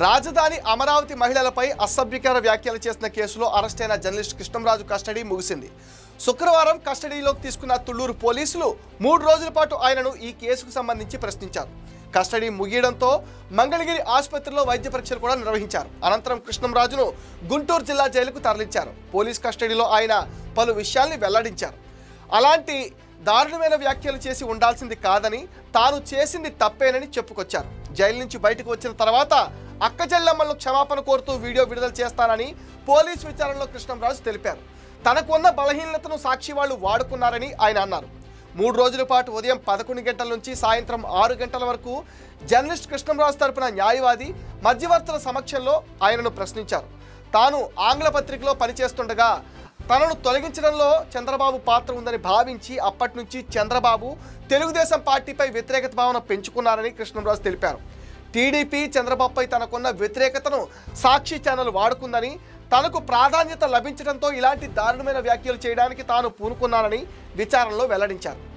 రాజధాని అమరావతి మహిళలపై అసభ్యకర వ్యాఖ్యలు చేసిన కేసులో అరెస్ట్ అయిన జర్నలిస్ట్ కృష్ణంరాజు కస్టడీ ముగిసింది. శుక్రవారం కస్టడీలోకి తీసుకున్న తుళ్లూరు పోలీసులు 3 రోజుల పాటు ఆయనను ఈ కేసుకు సంబంధించి ప్రశ్నించారు. కస్టడీ ముగియడంతో మంగళగిరి ఆసుపత్రిలో వైద్య పరీక్షలు కూడా నిర్వహించారు. అనంతరం కృష్ణంరాజును గుంటూరు జిల్లా జైలుకు తరలించారు. పోలీస్ కస్టడీలో ఆయన పలు విషయాల్ని వెల్లడించారు. అలాంటి దారుణమైన వ్యాఖ్యలు చేసి ఉండాల్సింది కాదని, తాను చేసింది తప్పేనని చెప్పుకొచ్చారు. జైలు నుంచి బయటకు వచ్చిన తర్వాత అక్కచెల్లెమ్మలను క్షమాపణ కోరుతూ వీడియో విడుదల చేస్తానని పోలీస్ విచారణలో కృష్ణంరాజు తెలిపారు. తనకున్న బలహీనతను సాక్షి వాళ్ళు వాడుకున్నారని ఆయన అన్నారు. 3 రోజుల పాటు ఉదయం 11 గంటల నుంచి సాయంత్రం 6 గంటల వరకు జర్నలిస్ట్ కృష్ణంరాజు తరపున న్యాయవాది మధ్యవర్తుల సమక్షంలో ఆయనను ప్రశ్నించారు. తాను ఆంగ్ల పత్రికలో పనిచేస్తుండగా తనను తొలగించడంలో చంద్రబాబు పాత్ర ఉందని భావించి అప్పటి నుంచి చంద్రబాబు తెలుగుదేశం పార్టీపై వ్యతిరేకత భావన పెంచుకున్నారని కృష్ణంరాజు తెలిపారు. టీడీపీ చంద్రబాబుపై తనకున్న వ్యతిరేకతను సాక్షి ఛానల్ వాడుకుందని, తనకు ప్రాధాన్యత లభించడంతో ఇలాంటి దారుణమైన వ్యాఖ్యలు చేయడానికి తాను పూనుకున్నానని విచారణలో వెల్లడించారు.